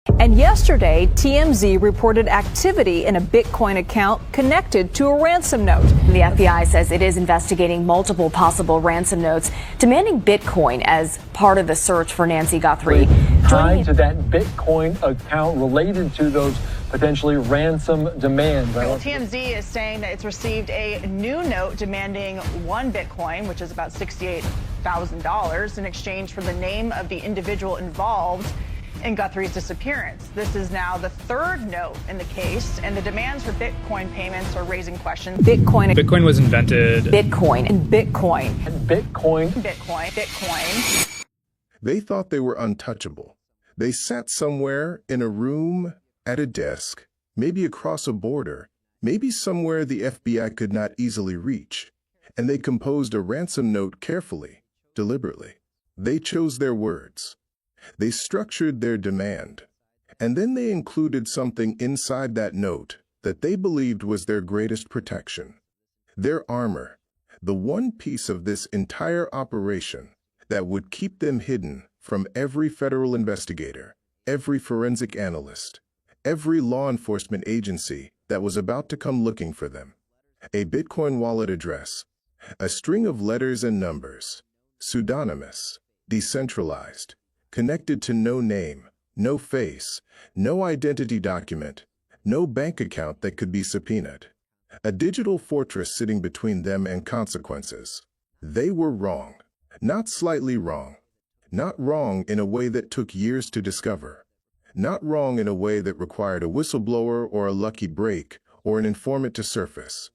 And yesterday, TMZ reported activity in a Bitcoin account connected to a ransom note. The FBI says it is investigating multiple possible ransom notes demanding Bitcoin as part of the search for Nancy Guthrie. Tied to that Bitcoin account related to those potentially ransom demands. Well, TMZ is saying that it's received a new note demanding 1 Bitcoin, which is about $68,000, in exchange for the name of the individual involved in Guthrie's disappearance. This is now the 3rd note in the case, and the demands for Bitcoin payments are raising questions. Bitcoin was invented. Bitcoin. They thought they were untouchable. They sat somewhere in a room, at a desk, maybe across a border, maybe somewhere the FBI could not easily reach, and they composed a ransom note carefully, deliberately. They chose their words. They structured their demand, and then they included something inside that note that they believed was their greatest protection. Their armor, the one piece of this entire operation that would keep them hidden from every federal investigator, every forensic analyst, every law enforcement agency that was about to come looking for them. A Bitcoin wallet address, a string of letters and numbers, pseudonymous, decentralized, connected to no name, no face, no identity document, no bank account that could be subpoenaed. A digital fortress sitting between them and consequences. They were wrong, not slightly wrong, not wrong in a way that took years to discover, not wrong in a way that required a whistleblower or a lucky break or an informant to surface.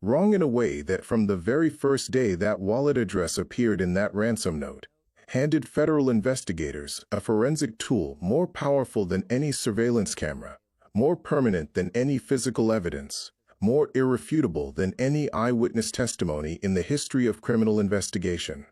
Wrong in a way that from the very first day that wallet address appeared in that ransom note, handed federal investigators a forensic tool more powerful than any surveillance camera, more permanent than any physical evidence, more irrefutable than any eyewitness testimony in the history of criminal investigation.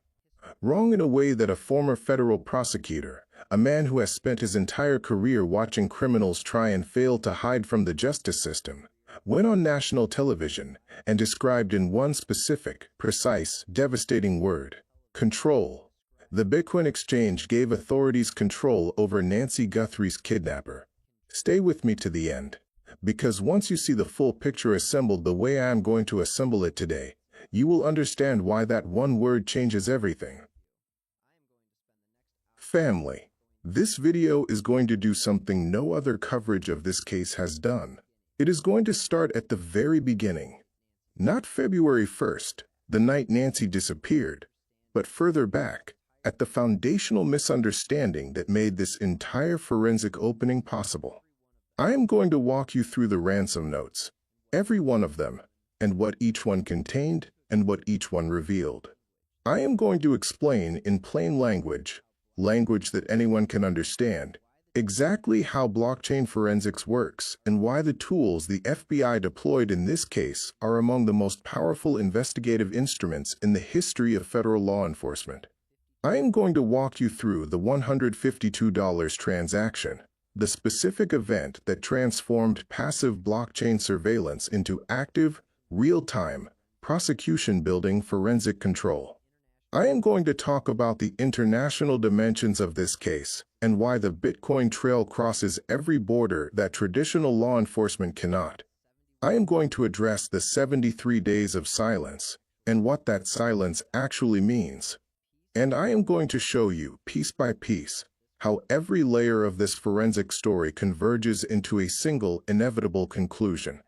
Wrong in a way that a former federal prosecutor, a man who has spent his entire career watching criminals try and fail to hide from the justice system, went on national television and described in one specific, precise, devastating word: control. The Bitcoin exchange gave authorities control over Nancy Guthrie's kidnapper. Stay with me to the end, because once you see the full picture assembled the way I am going to assemble it today, you will understand why that one word changes everything. Family. This video is going to do something no other coverage of this case has done. It is going to start at the very beginning. Not February 1st, the night Nancy disappeared, but further back, at the foundational misunderstanding that made this entire forensic opening possible. I am going to walk you through the ransom notes, every one of them, and what each one contained and what each one revealed. I am going to explain in plain language, language that anyone can understand, exactly how blockchain forensics works and why the tools the FBI deployed in this case are among the most powerful investigative instruments in the history of federal law enforcement. I am going to walk you through the $152 transaction, the specific event that transformed passive blockchain surveillance into active, real-time, prosecution-building forensic control. I am going to talk about the international dimensions of this case and why the Bitcoin trail crosses every border that traditional law enforcement cannot. I am going to address the 73 days of silence and what that silence actually means. And I am going to show you, piece by piece, how every layer of this forensic story converges into a single, inevitable conclusion.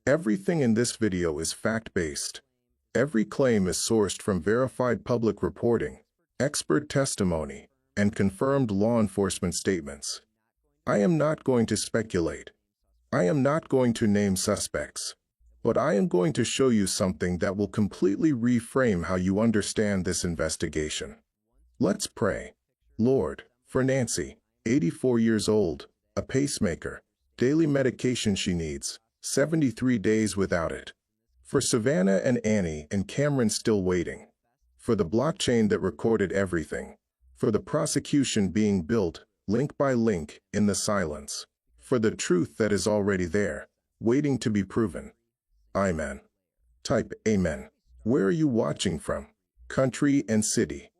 Everything in this video is fact-based. Every claim is sourced from verified public reporting, expert testimony, and confirmed law enforcement statements. I am not going to speculate. I am not going to name suspects. But I am going to show you something that will completely reframe how you understand this investigation. Let's pray. Lord, for Nancy, 84 years old, a pacemaker, daily medication she needs, 73 days without it. For Savannah and Annie and Cameron still waiting. For the blockchain that recorded everything. For the prosecution being built, link by link, in the silence. For the truth that is already there, waiting to be proven. Amen. Type Amen. Where are you watching from? Country and city.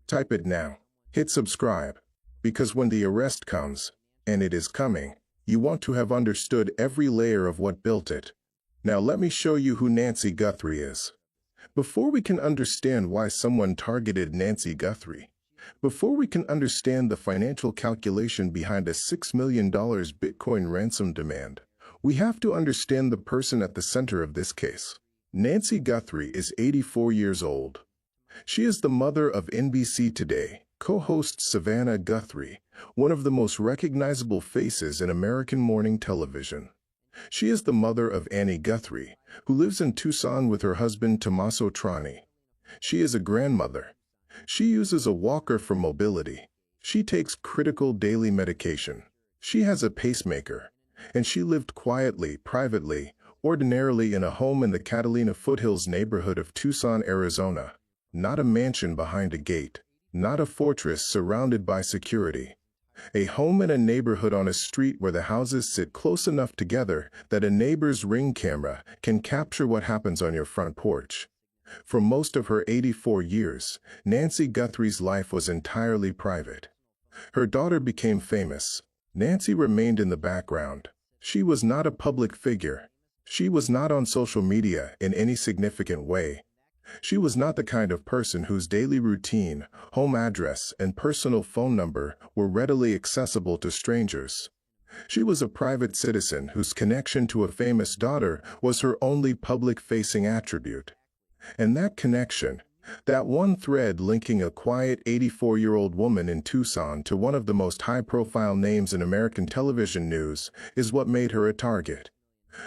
Type it now. Hit subscribe. Because when the arrest comes, And it is coming. You want to have understood every layer of what built it. Now let me show you who Nancy Guthrie is. Before we can understand why someone targeted Nancy Guthrie, before we can understand the financial calculation behind a $6 million Bitcoin ransom demand, we have to understand the person at the center of this case. Nancy Guthrie is 84 years old. She is the mother of NBC Today co-host Savannah Guthrie, one of the most recognizable faces in American morning television. She is the mother of Annie Guthrie, who lives in Tucson with her husband Tommaso. She is a grandmother. She uses a walker for mobility. She takes critical daily medication. She has a pacemaker. And she lived quietly, privately, ordinarily in a home in the Catalina foothills neighborhood of Tucson, Arizona. Not a mansion behind a gate. Not a fortress surrounded by security. A home in a neighborhood on a street where the houses sit close enough together that a neighbor's Ring camera can capture what happens on your front porch. For most of her 84 years, Nancy Guthrie's life was entirely private. Her daughter became famous. Nancy remained in the background. She was not a public figure. She was not on social media in any significant way. She was not the kind of person whose daily routine, home address, and personal phone number were readily accessible to strangers. She was a private citizen whose connection to a famous daughter was her only public-facing attribute. And that connection, that one thread linking a quiet 84-year-old woman in Tucson to one of the most high-profile names in American television news, is what made her a target.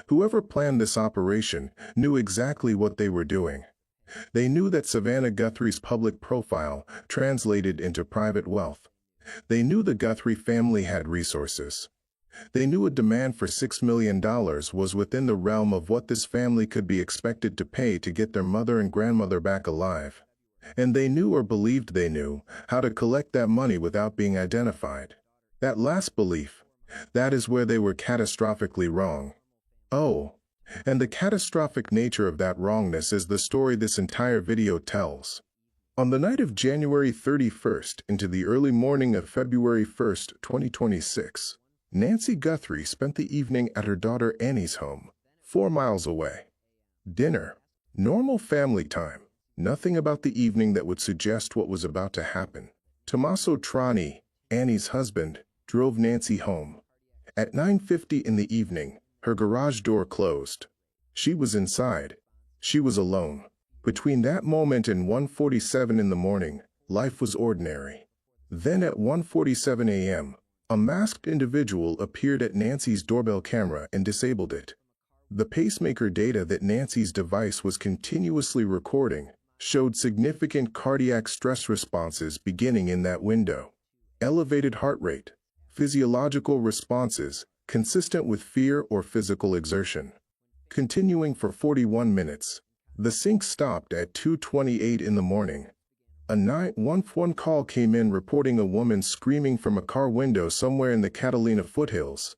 Whoever planned this operation knew exactly what they were doing. They knew that Savannah Guthrie's public profile translated into private wealth. They knew the Guthrie family had resources. They knew a demand for $6 million was within the realm of what this family could be expected to pay to get their mother and grandmother back alive. And they knew or believed they knew how to collect that money without being identified. That last belief, that is where they were catastrophically wrong. Oh, and the catastrophic nature of that wrongness is the story this entire video tells. On the night of January 31st into the early morning of February 1st, 2026, Nancy Guthrie spent the evening at her daughter Annie's home, 4 miles away. Dinner. Normal family time. Nothing about the evening that would suggest what was about to happen. Tommaso, Annie's husband, drove Nancy home. At 9:50 in the evening, her garage door closed. She was inside. She was alone. Between that moment and 1:47 in the morning, life was ordinary. Then at 1:47 a.m., a masked individual appeared at Nancy's doorbell camera and disabled it. The pacemaker data that Nancy's device was continuously recording showed significant cardiac stress responses beginning in that window. Elevated heart rate, physiological responses consistent with fear or physical exertion. Continuing for 41 minutes. The sync stopped at 2:28 in the morning. A 911 call came in reporting a woman screaming from a car window somewhere in the Catalina foothills.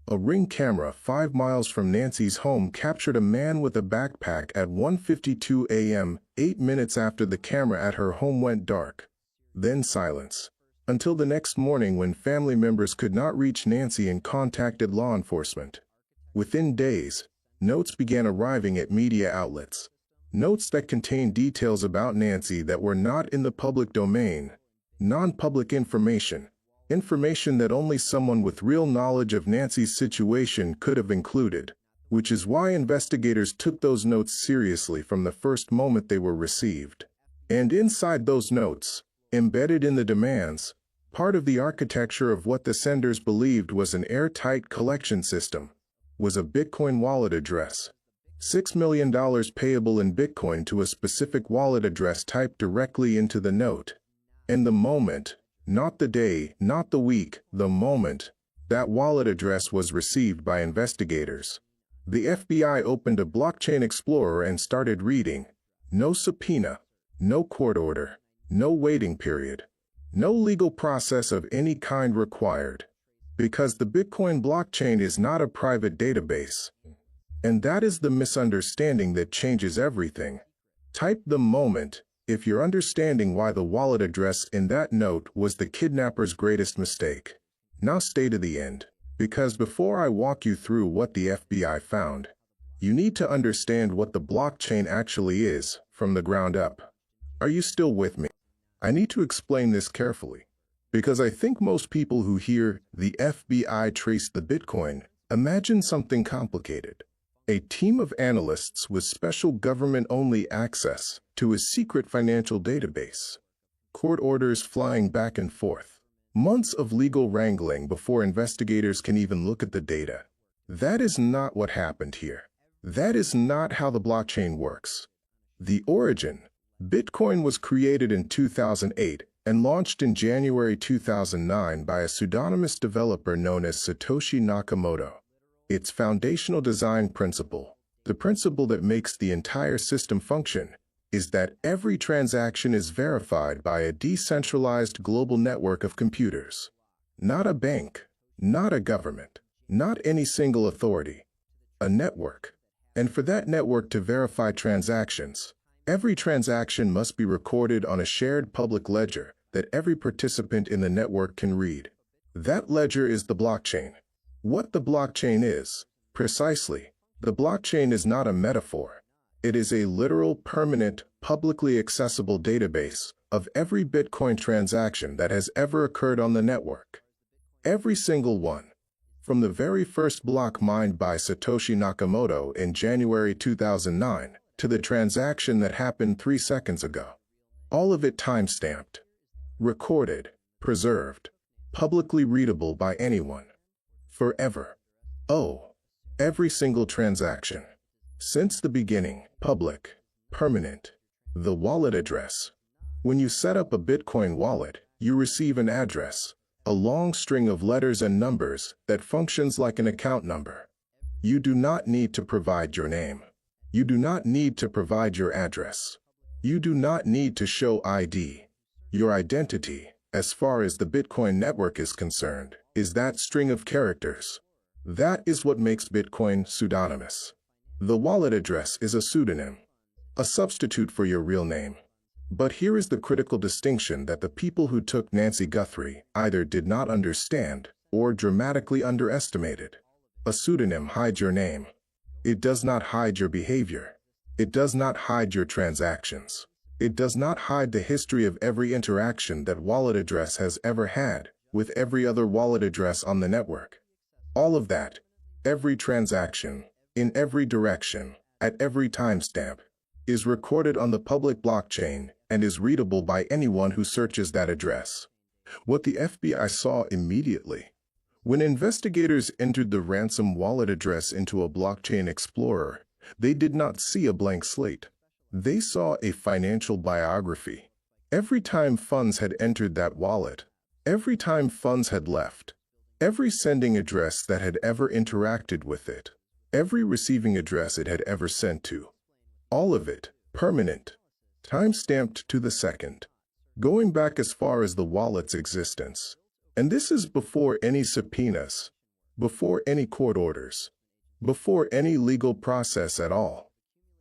A Ring camera 5 miles from Nancy's home captured a man with a backpack at 1:52 a.m., 8 minutes after the camera at her home went dark. Then silence. Until the next morning when family members could not reach Nancy and contacted law enforcement. Within days, notes began arriving at media outlets. Notes that contained details about Nancy that were not in the public domain. Non-public information. Information that only someone with real knowledge of Nancy's situation could have included, which is why investigators took those notes seriously from the first moment they were received. And inside those notes, embedded in the demands, part of the architecture of what the senders believed was an airtight collection system, was a Bitcoin wallet address. $6 million payable in Bitcoin to a specific wallet address typed directly into the note. And the moment, not the day, not the week, the moment, that wallet address was received by investigators. The FBI opened a blockchain explorer and started reading. No subpoena, no court order. No waiting period. No legal process of any kind required. Because the Bitcoin blockchain is not a private database. And that is the misunderstanding that changes everything. Type the moment if you're understanding why the wallet address in that note was the kidnapper's greatest mistake. Now stay to the end, because before I walk you through what the FBI found, you need to understand what the blockchain actually is from the ground up. Are you still with me? I need to explain this carefully, because I think most people who hear the FBI traced the Bitcoin imagine something complicated. A team of analysts with special government-only access to a secret financial database. Court orders flying back and forth. Months of legal wrangling before investigators can even look at the data. That is not what happened here. That is not how the blockchain works. The origin. Bitcoin was created in 2008 and launched in January 2009 by a pseudonymous developer known as Satoshi Nakamoto. Its foundational design principle, the principle that makes the entire system function, is that every transaction is verified by a decentralized global network of computers. Not a bank, not a government, not any single authority. A network. And for that network to verify transactions, every transaction must be recorded on a shared public ledger that every participant in the network can read. That ledger is the blockchain. What the blockchain is, precisely, the blockchain is not a metaphor. It is a literal, permanent, publicly accessible database of every Bitcoin transaction that has ever occurred on the network. Every single one. From the very first block mined by Satoshi Nakamoto in January 2009 to the transaction that happened 3 seconds ago. All of it time-stamped, recorded, preserved, publicly readable by anyone. Forever. Oh, every single transaction. Since the beginning, public, permanent. The wallet address. When you set up a Bitcoin wallet, you receive an address, a long string of letters and numbers that functions like an account number. You do not need to provide your name. You do not need to provide your address. You do not need to show ID. Your identity, as far as the Bitcoin network is concerned, is that string of characters. That is what makes Bitcoin pseudonymous. The wallet address is a pseudonym, a substitute for your real name. But here is the critical distinction that the people who took Nancy Guthrie either did not understand or dramatically underestimated. A pseudonym hides your name. It does not hide your behavior. It does not hide your transactions. It does not hide the history of every interaction that wallet address has ever had with every other wallet address on the network. All of that, every transaction, in every direction, at every timestamp, is recorded on the public blockchain and is readable by anyone who searches that address. What the FBI saw immediately. When investigators entered the Ransom wallet address into a blockchain explorer, they did not see a blank slate. They saw a financial biography. Every time funds had entered that wallet, every time funds had left, every sending address that had ever interacted with it, every receiving address it had ever sent to. All of it, permanent, time-stamped to the second, going back as far as the wallet's existence. And this is before any subpoenas, before any court orders, before any legal process at all.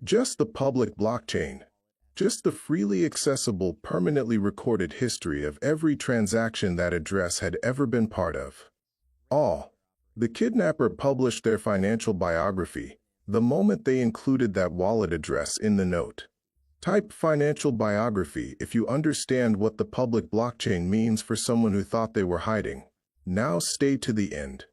Just the public blockchain, just the freely accessible, permanently recorded history of every transaction that address had ever been part of. All. The kidnapper published their financial biography the moment they included that wallet address in the note. Type financial biography if you understand what the public blockchain means for someone who thought they were hiding. Now stay to the end.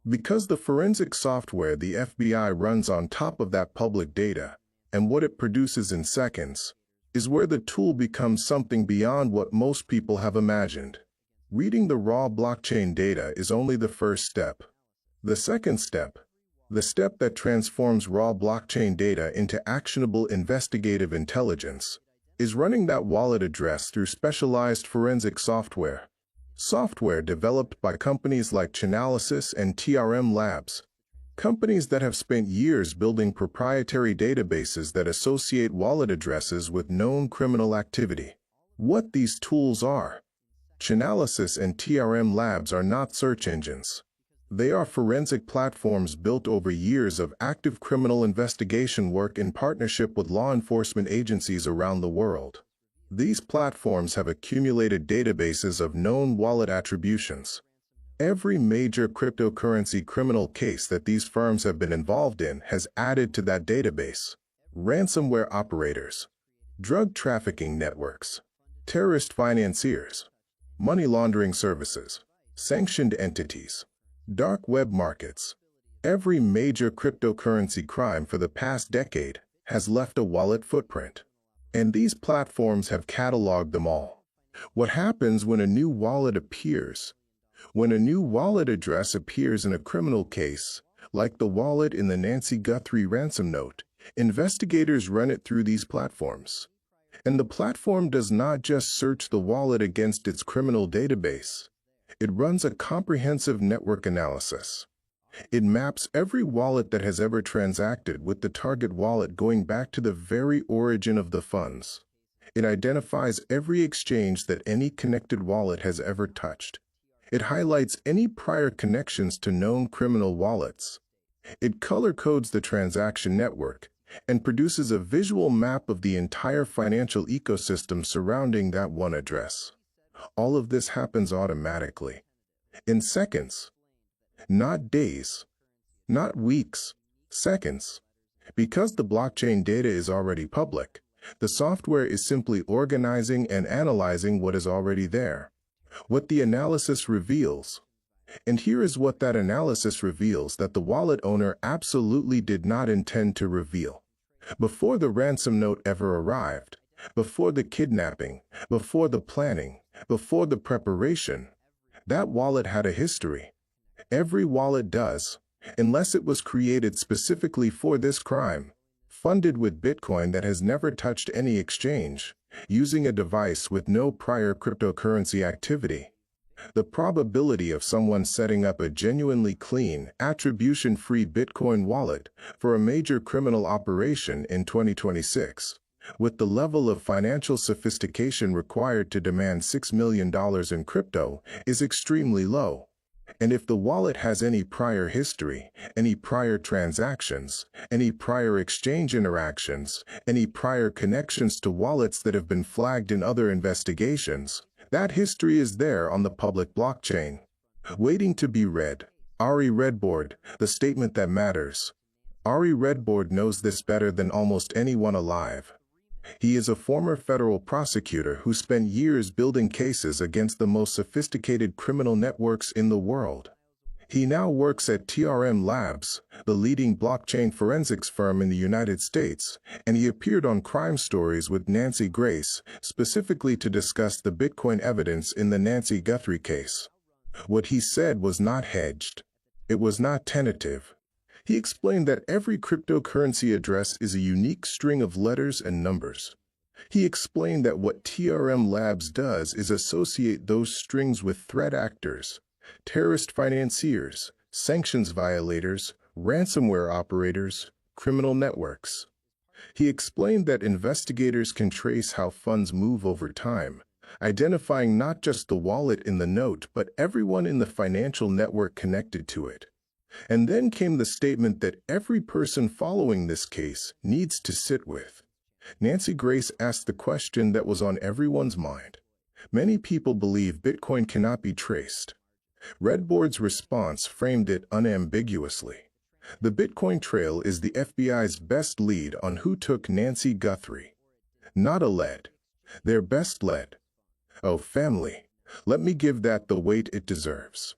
Because the forensic software the FBI runs on top of that public data, and what it produces in seconds, is where the tool becomes something beyond what most people have imagined. Reading the raw blockchain data is only the first step. The second step, the step that transforms raw blockchain data into actionable investigative intelligence, is running that wallet address through specialized forensic software. Software developed by companies like Chainalysis and TRM Labs. Companies that have spent years building proprietary databases that associate wallet addresses with known criminal activity. What these tools are. Chainalysis and TRM Labs are not search engines. They are forensic platforms built over years of active criminal investigation work in partnership with law enforcement agencies around the world. These platforms have accumulated databases of known wallet attributions. Every major cryptocurrency criminal case that these firms have been involved in has added to that database. Ransomware operators, drug trafficking networks, terrorist financiers, money laundering services, sanctioned entities, dark web markets. Every major cryptocurrency crime for the past decade has left a wallet footprint. And these platforms have cataloged them all. What happens when a new wallet appears? When a new wallet address appears in a criminal case, like the wallet in the Nancy Guthrie ransom note, investigators run it through these platforms. And the platform does not just search the wallet against its criminal database. It runs a comprehensive network analysis. It maps every wallet that has ever transacted with the target wallet going back to the very origin of the funds. It identifies every exchange that any connected wallet has ever touched. It highlights any prior connections to known criminal wallets. It color codes the transaction network and produces a visual map of the entire financial ecosystem surrounding that one address. All of this happens automatically, in seconds, not days, not weeks, seconds. Because the blockchain data is already public, the software is simply organizing and analyzing what is already there. What the analysis reveals. And here is what that analysis reveals that the wallet owner absolutely did not intend to reveal. Before the ransom note ever arrived, before the kidnapping, before the planning, before the preparation, that wallet had a history. Every wallet does, unless it was created specifically for this crime, funded with Bitcoin that has never touched any exchange, using a device with no prior cryptocurrency activity. The probability of someone setting up a genuinely clean, attribution-free Bitcoin wallet for a major criminal operation in 2026, with the level of financial sophistication required to demand $6 million in crypto, is extremely low. And if the wallet has any prior history, any prior transactions, any prior exchange interactions, any prior connections to wallets that have been flagged in other investigations, that history is there on the public blockchain, waiting to be read. Ari Redboard, the statement that matters. Ari Redboard knows this better than almost anyone alive. He is a former federal prosecutor who spent years building cases against the most sophisticated criminal networks in the world. He now works at TRM Labs, the leading blockchain forensics firm in the United States, and he appeared on Crime Stories with Nancy Grace, specifically to discuss the Bitcoin evidence in the Nancy Guthrie case. What he said was not hedged. It was not tentative. He explained that every cryptocurrency address is a unique string of letters and numbers. He explained that what TRM Labs does is associate those strings with threat actors, terrorist financiers, sanctions violators, ransomware operators, criminal networks. He explained that investigators can trace how funds move over time, identifying not just the wallet in the note but everyone in the financial network connected to it. And then came the statement that every person following this case needs to sit with. Nancy Grace asked the question that was on everyone's mind. Many people believe Bitcoin cannot be traced. Redboard's response framed it unambiguously. The Bitcoin trail is the FBI's best lead on who took Nancy Guthrie. Not a lead. Their best lead. Oh, family, let me give that the weight it deserves.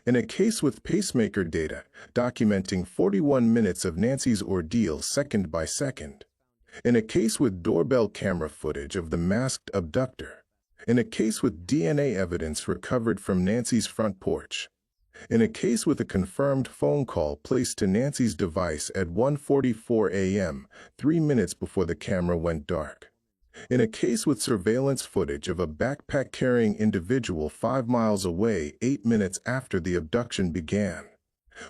In a case with pacemaker data, documenting 41 minutes of Nancy's ordeal second by second. In a case with doorbell camera footage of the masked abductor. In a case with DNA evidence recovered from Nancy's front porch. In a case with a confirmed phone call placed to Nancy's device at 1:44 a.m., 3 minutes before the camera went dark. In a case with surveillance footage of a backpack-carrying individual 5 miles away 8 minutes after the abduction began.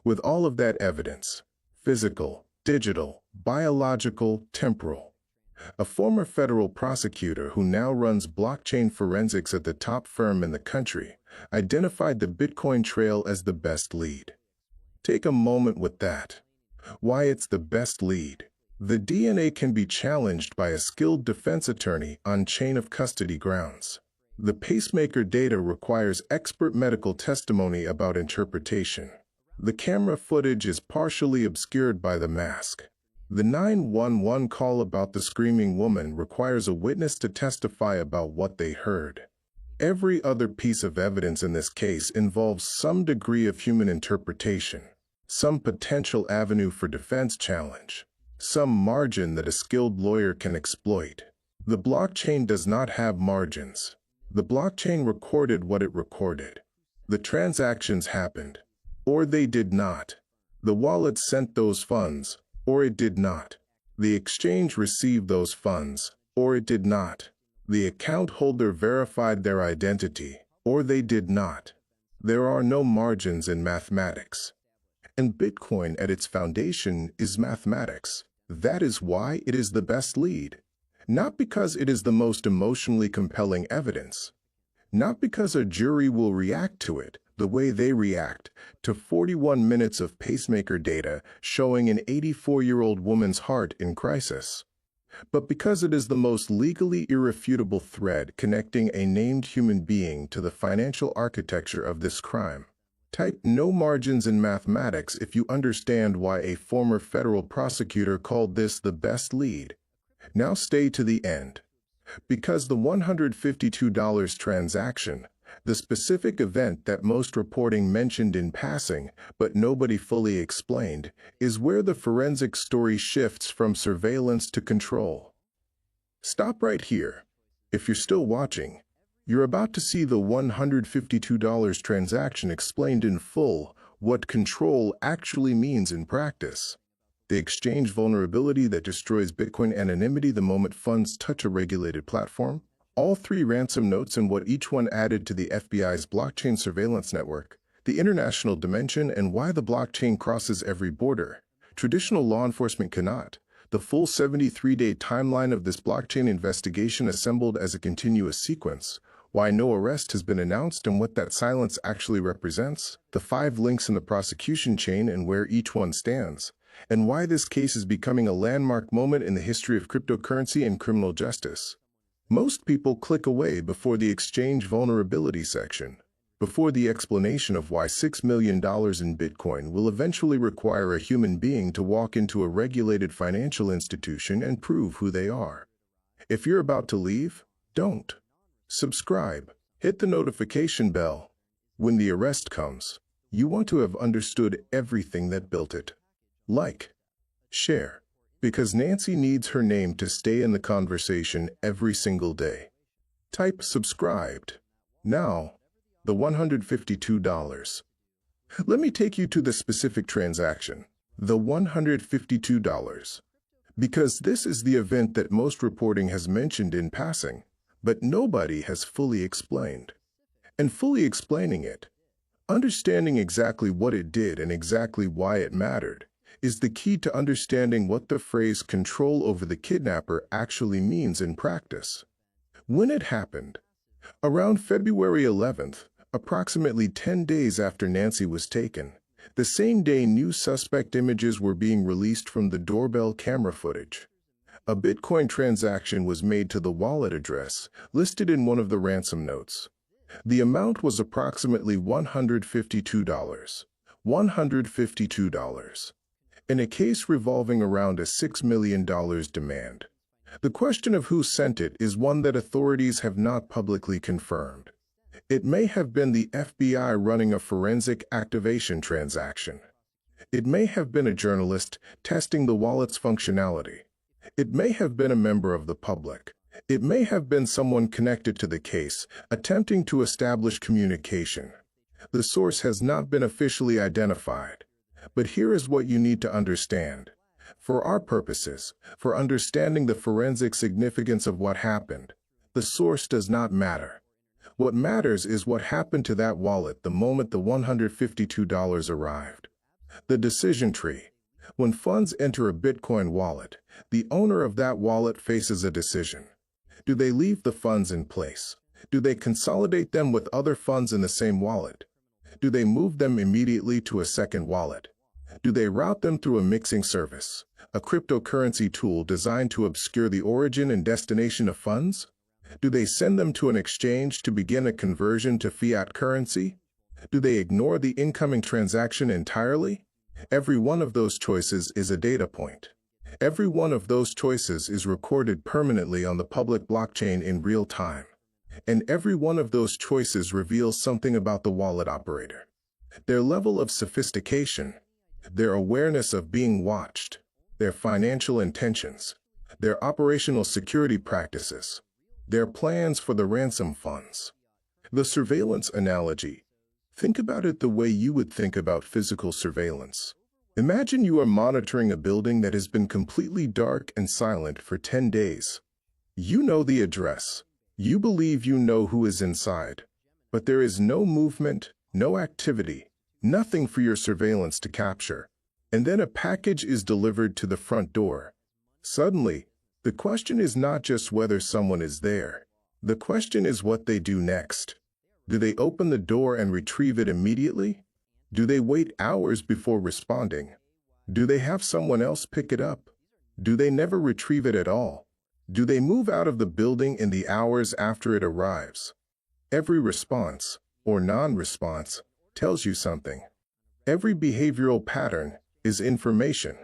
With all of that evidence, physical, digital, biological, temporal, a former federal prosecutor who now runs blockchain forensics at the top firm in the country, identified the Bitcoin trail as the best lead. Take a moment with that. Why it's the best lead. The DNA can be challenged by a skilled defense attorney on chain of custody grounds. The pacemaker data requires expert medical testimony about interpretation. The camera footage is partially obscured by the mask. The 911 call about the screaming woman requires a witness to testify about what they heard. Every other piece of evidence in this case involves some degree of human interpretation, some potential avenue for defense challenge, some margin that a skilled lawyer can exploit. The blockchain does not have margins. The blockchain recorded what it recorded. The transactions happened, or they did not. The wallet sent those funds, or it did not. The exchange received those funds, or it did not. The account holder verified their identity, or they did not. There are no margins in mathematics. And Bitcoin at its foundation is mathematics. That is why it is the best lead. Not because it is the most emotionally compelling evidence. Not because a jury will react to it the way they react to 41 minutes of pacemaker data showing an 84-year-old woman's heart in crisis. But because it is the most legally irrefutable thread connecting a named human being to the financial architecture of this crime. Type no margins in mathematics if you understand why a former federal prosecutor called this the best lead. Now stay to the end. Because the $152 transaction, the specific event that most reporting mentioned in passing, but nobody fully explained, is where the forensic story shifts from surveillance to control. Stop right here. If you're still watching, you're about to see the $152 transaction explained in full, what control actually means in practice. The exchange vulnerability that destroys Bitcoin anonymity the moment funds touch a regulated platform. All three ransom notes and what each one added to the FBI's blockchain surveillance network. The international dimension and why the blockchain crosses every border. Traditional law enforcement cannot. The full 73-day timeline of this blockchain investigation assembled as a continuous sequence. Why no arrest has been announced and what that silence actually represents. The 5 links in the prosecution chain and where each one stands. And why this case is becoming a landmark moment in the history of cryptocurrency and criminal justice. Most people click away before the exchange vulnerability section, before the explanation of why $6 million in Bitcoin will eventually require a human being to walk into a regulated financial institution and prove who they are. If you're about to leave, don't. Subscribe. Hit the notification bell. When the arrest comes, you want to have understood everything that built it. Like, share, because Nancy needs her name to stay in the conversation every single day. Type subscribed. Now, the $152. Let me take you to the specific transaction, the $152. Because this is the event that most reporting has mentioned in passing, but nobody has fully explained. And fully explaining it, understanding exactly what it did and exactly why it mattered, is the key to understanding what the phrase control over the kidnapper actually means in practice. When it happened, around February 11th, approximately 10 days after Nancy was taken, the same day new suspect images were being released from the doorbell camera footage. A Bitcoin transaction was made to the wallet address listed in one of the ransom notes. The amount was approximately $152. $152. In a case revolving around a $6 million demand. The question of who sent it is one that authorities have not publicly confirmed. It may have been the FBI running a forensic activation transaction. It may have been a journalist testing the wallet's functionality. It may have been a member of the public. It may have been someone connected to the case, attempting to establish communication. The source has not been officially identified. But here is what you need to understand. For our purposes, for understanding the forensic significance of what happened, the source does not matter. What matters is what happened to that wallet the moment the $152 arrived. The decision tree. When funds enter a Bitcoin wallet, the owner of that wallet faces a decision. Do they leave the funds in place? Do they consolidate them with other funds in the same wallet? Do they move them immediately to a second wallet? Do they route them through a mixing service, a cryptocurrency tool designed to obscure the origin and destination of funds? Do they send them to an exchange to begin a conversion to fiat currency? Do they ignore the incoming transaction entirely? Every one of those choices is a data point. Every one of those choices is recorded permanently on the public blockchain in real time. And every one of those choices reveals something about the wallet operator. Their level of sophistication, their awareness of being watched, their financial intentions, their operational security practices, their plans for the ransom funds. The surveillance analogy. Think about it the way you would think about physical surveillance. Imagine you are monitoring a building that has been completely dark and silent for 10 days. You know the address. You believe you know who is inside. But there is no movement, no activity, nothing for your surveillance to capture. And then a package is delivered to the front door. Suddenly, the question is not just whether someone is there. The question is what they do next. Do they open the door and retrieve it immediately? Do they wait hours before responding? Do they have someone else pick it up? Do they never retrieve it at all? Do they move out of the building in the hours after it arrives? Every response, or non-response, tells you something. Every behavioral pattern is information.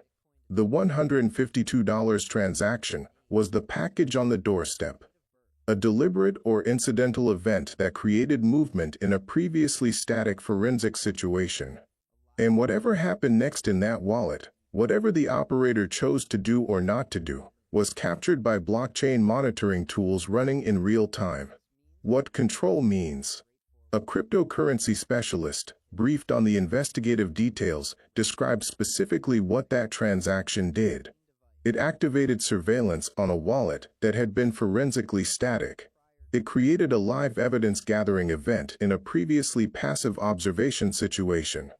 The $152 transaction was the package on the doorstep. A deliberate or incidental event that created movement in a previously static forensic situation. And whatever happened next in that wallet, whatever the operator chose to do or not to do, was captured by blockchain monitoring tools running in real time. What control means. A cryptocurrency specialist, briefed on the investigative details, described specifically what that transaction did. It activated surveillance on a wallet that had been forensically static. It created a live evidence-gathering event in a previously passive observation situation.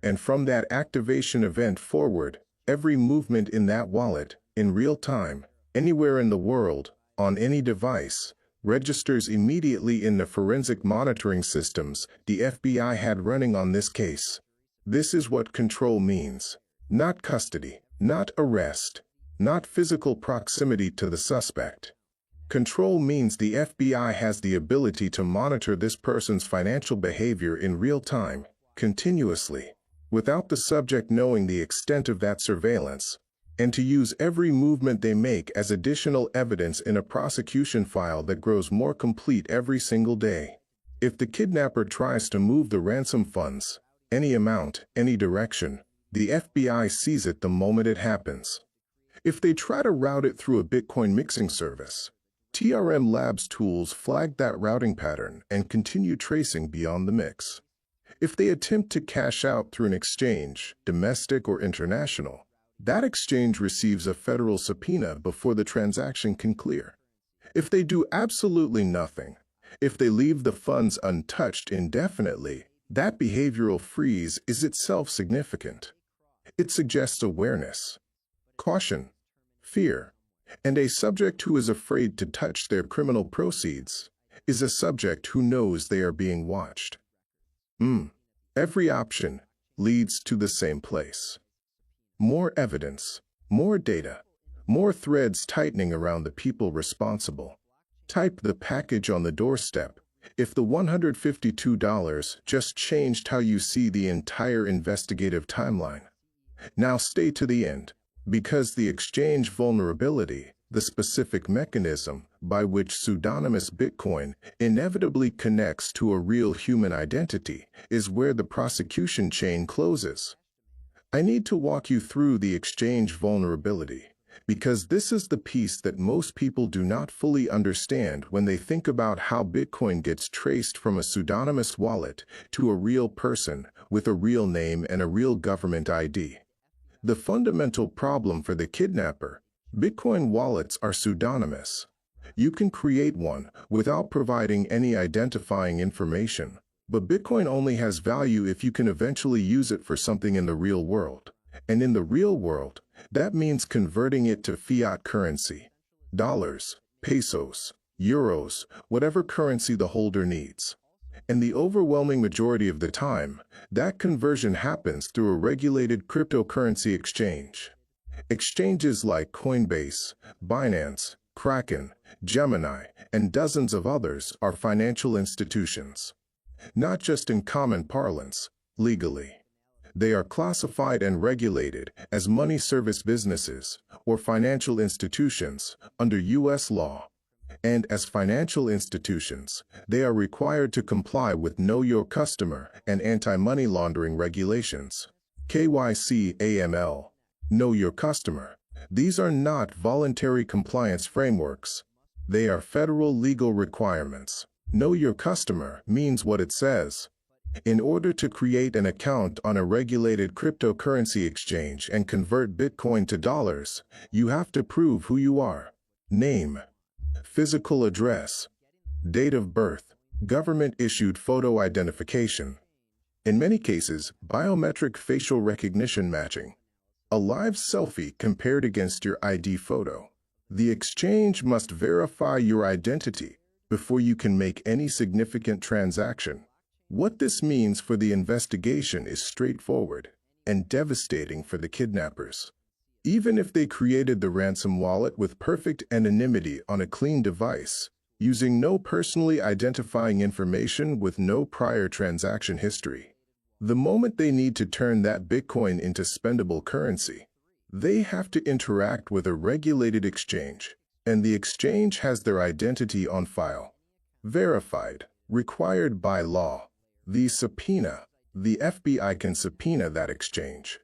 And from that activation event forward, every movement in that wallet, in real time, anywhere in the world, on any device, registers immediately in the forensic monitoring systems the FBI had running on this case. This is what control means. Not custody, not arrest, not physical proximity to the suspect. Control means the FBI has the ability to monitor this person's financial behavior in real time, continuously, without the subject knowing the extent of that surveillance, and to use every movement they make as additional evidence in a prosecution file that grows more complete every single day. If the kidnapper tries to move the ransom funds, any amount, any direction, the FBI sees it the moment it happens. If they try to route it through a Bitcoin mixing service, TRM Labs tools flag that routing pattern and continue tracing beyond the mix. If they attempt to cash out through an exchange, domestic or international, that exchange receives a federal subpoena before the transaction can clear. If they do absolutely nothing, if they leave the funds untouched indefinitely, that behavioral freeze is itself significant. It suggests awareness, caution, fear, and a subject who is afraid to touch their criminal proceeds is a subject who knows they are being watched. Every option leads to the same place. More evidence, more data, more threads tightening around the people responsible. Type the package on the doorstep. If the $152 just changed how you see the entire investigative timeline. Now stay to the end. Because the exchange vulnerability, the specific mechanism by which pseudonymous Bitcoin inevitably connects to a real human identity, is where the prosecution chain closes. I need to walk you through the exchange vulnerability, because this is the piece that most people do not fully understand when they think about how Bitcoin gets traced from a pseudonymous wallet to a real person with a real name and a real government ID. The fundamental problem for the kidnapper, Bitcoin wallets are pseudonymous. You can create one without providing any identifying information, but Bitcoin only has value if you can eventually use it for something in the real world. And in the real world, that means converting it to fiat currency, dollars, pesos, euros, whatever currency the holder needs. And the overwhelming majority of the time, that conversion happens through a regulated cryptocurrency exchange. Exchanges like Coinbase, Binance, Kraken, Gemini, and dozens of others are financial institutions. Not just in common parlance, legally. They are classified and regulated as money service businesses or financial institutions under U.S. law. And as financial institutions, they are required to comply with Know Your Customer and anti-money laundering regulations. KYC AML. Know Your Customer. These are not voluntary compliance frameworks. They are federal legal requirements. Know Your Customer means what it says. In order to create an account on a regulated cryptocurrency exchange and convert Bitcoin to dollars, you have to prove who you are. Name, physical address, date of birth, government-issued photo identification. In many cases, biometric facial recognition matching. A live selfie compared against your ID photo. The exchange must verify your identity before you can make any significant transaction. What this means for the investigation is straightforward and devastating for the kidnappers. Even if they created the ransom wallet with perfect anonymity on a clean device, using no personally identifying information with no prior transaction history, the moment they need to turn that Bitcoin into spendable currency, they have to interact with a regulated exchange, and the exchange has their identity on file. Verified, required by law. The FBI can subpoena that exchange.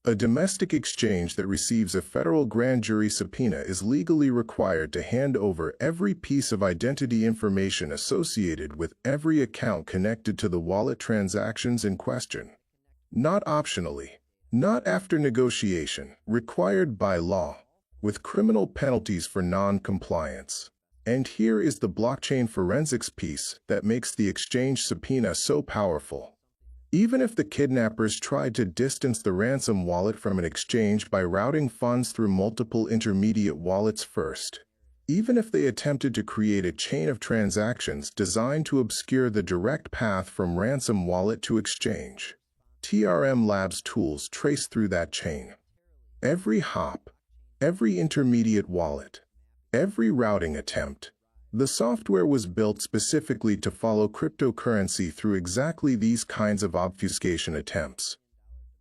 A domestic exchange that receives a federal grand jury subpoena is legally required to hand over every piece of identity information associated with every account connected to the wallet transactions in question. Not optionally, not after negotiation, required by law, with criminal penalties for non-compliance. And here is the blockchain forensics piece that makes the exchange subpoena so powerful. Even if the kidnappers tried to distance the ransom wallet from an exchange by routing funds through multiple intermediate wallets first, even if they attempted to create a chain of transactions designed to obscure the direct path from ransom wallet to exchange, TRM Labs tools trace through that chain. Every hop, every intermediate wallet, every routing attempt. The software was built specifically to follow cryptocurrency through exactly these kinds of obfuscation attempts.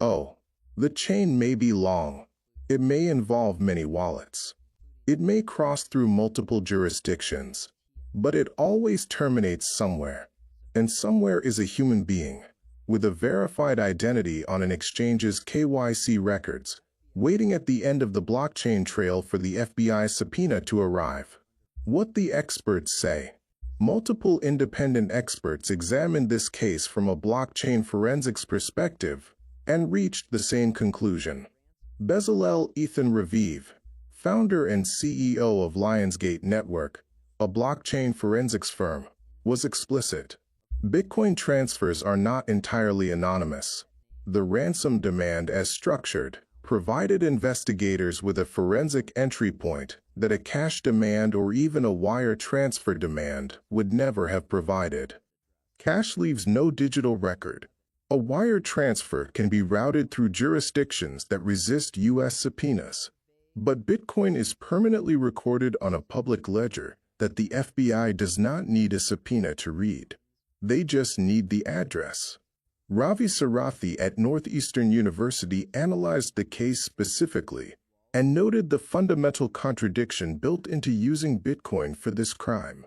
Oh, the chain may be long. It may involve many wallets. It may cross through multiple jurisdictions. But it always terminates somewhere. And somewhere is a human being, with a verified identity on an exchange's KYC records, waiting at the end of the blockchain trail for the FBI subpoena to arrive. What the experts say. Multiple independent experts examined this case from a blockchain forensics perspective and reached the same conclusion. Bezalel Ethan Raviv, founder and CEO of Lionsgate Network, a blockchain forensics firm, was explicit. Bitcoin transfers are not entirely anonymous. The ransom demand as structured provided investigators with a forensic entry point that a cash demand or even a wire transfer demand would never have provided. Cash leaves no digital record. A wire transfer can be routed through jurisdictions that resist U.S. subpoenas. But Bitcoin is permanently recorded on a public ledger that the FBI does not need a subpoena to read. They just need the address. Ravi Sarathi at Northeastern University analyzed the case specifically and noted the fundamental contradiction built into using Bitcoin for this crime.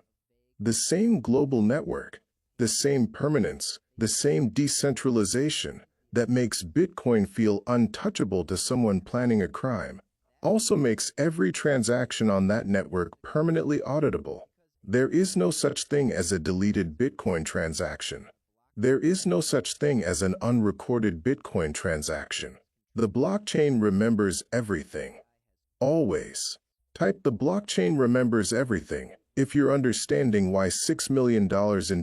The same global network, the same permanence, the same decentralization that makes Bitcoin feel untouchable to someone planning a crime also makes every transaction on that network permanently auditable. There is no such thing as a deleted Bitcoin transaction. There is no such thing as an unrecorded Bitcoin transaction. The blockchain remembers everything. Always. Type "the blockchain remembers everything" if you're understanding why $6 million in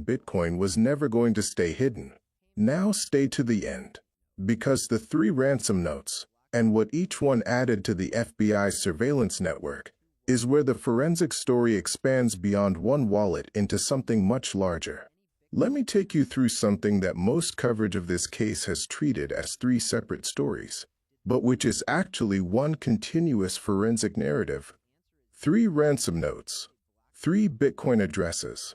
Bitcoin was never going to stay hidden. Now stay to the end. Because the 3 ransom notes, and what each one added to the FBI surveillance network, is where the forensic story expands beyond one wallet into something much larger. Let me take you through something that most coverage of this case has treated as 3 separate stories, but which is actually one continuous forensic narrative. 3 ransom notes, 3 Bitcoin addresses,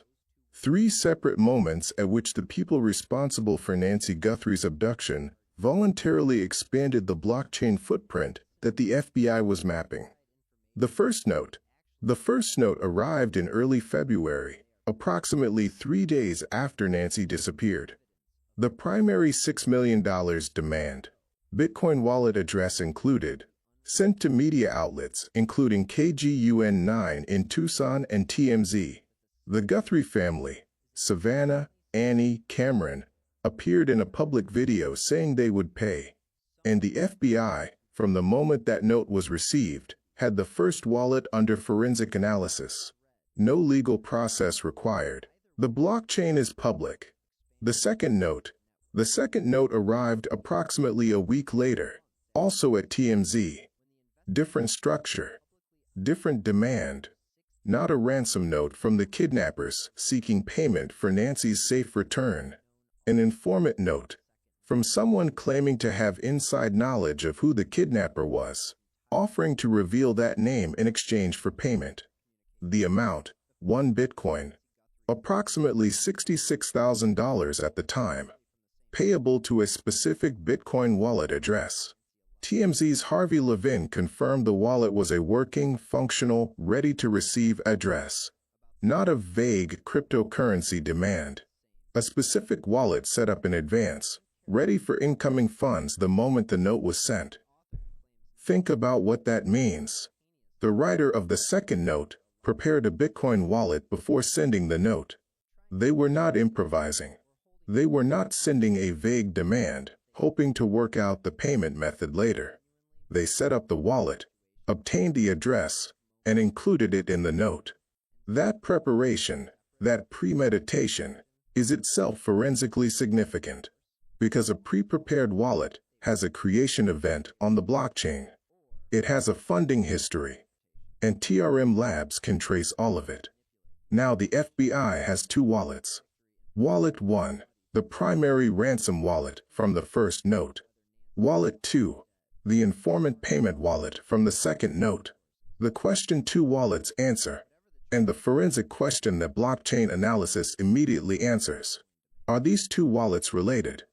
3 separate moments at which the people responsible for Nancy Guthrie's abduction voluntarily expanded the blockchain footprint that the FBI was mapping. The first note arrived in early February, approximately 3 days after Nancy disappeared. The primary $6 million demand, Bitcoin wallet address included, sent to media outlets including KGUN9 in Tucson and TMZ. The Guthrie family, Savannah, Annie, Cameron, appeared in a public video saying they would pay. And the FBI, from the moment that note was received, had the first wallet under forensic analysis. No legal process required. The blockchain is public. The second note arrived approximately a week later, also at TMZ. Different structure, different demand. Not a ransom note from the kidnappers seeking payment for Nancy's safe return. An informant note from someone claiming to have inside knowledge of who the kidnapper was, offering to reveal that name in exchange for payment. The amount, 1 Bitcoin, approximately $66,000 at the time, payable to a specific Bitcoin wallet address. TMZ's Harvey Levin confirmed the wallet was a working, functional, ready-to-receive address, not a vague cryptocurrency demand. A specific wallet set up in advance, ready for incoming funds the moment the note was sent. Think about what that means. The writer of the second note prepared a Bitcoin wallet before sending the note. They were not improvising. They were not sending a vague demand, hoping to work out the payment method later. They set up the wallet, obtained the address, and included it in the note. That preparation, that premeditation, is itself forensically significant, because a pre-prepared wallet has a creation event on the blockchain. It has a funding history, and TRM Labs can trace all of it. Now the FBI has 2 wallets. Wallet 1, the primary ransom wallet from the first note. Wallet 2, the informant payment wallet from the second note. The question 2 wallets answer, and the forensic question that blockchain analysis immediately answers. Are these 2 wallets related?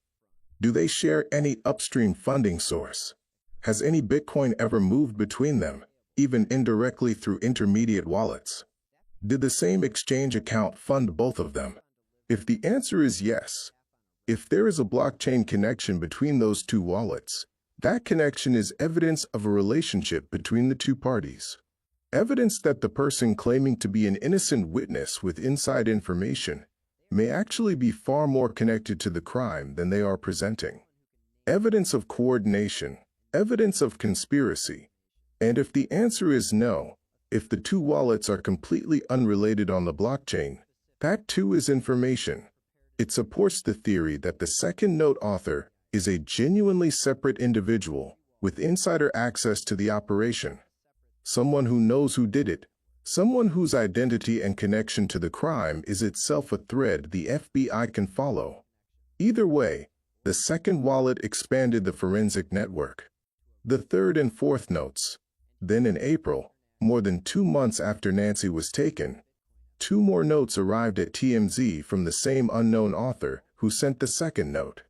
Do they share any upstream funding source? Has any Bitcoin ever moved between them, even indirectly through intermediate wallets? Did the same exchange account fund both of them? If the answer is yes, if there is a blockchain connection between those 2 wallets, that connection is evidence of a relationship between the 2 parties. Evidence that the person claiming to be an innocent witness with inside information may actually be far more connected to the crime than they are presenting. Evidence of coordination, evidence of conspiracy. And if the answer is no, if the 2 wallets are completely unrelated on the blockchain, that too is information. It supports the theory that the second note author is a genuinely separate individual with insider access to the operation. Someone who knows who did it, someone whose identity and connection to the crime is itself a thread the FBI can follow. Either way, the second wallet expanded the forensic network. The third and fourth notes. Then in April, more than 2 months after Nancy was taken, 2 more notes arrived at TMZ from the same unknown author who sent the second note.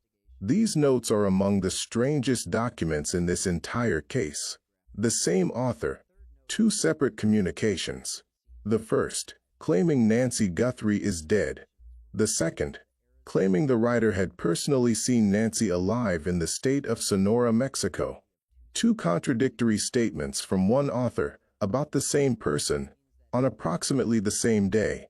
These notes are among the strangest documents in this entire case. The same author, 2 separate communications. The first, claiming Nancy Guthrie is dead. The second, claiming the writer had personally seen Nancy alive in the state of Sonora, Mexico. 2 contradictory statements from one author about the same person on approximately the same day.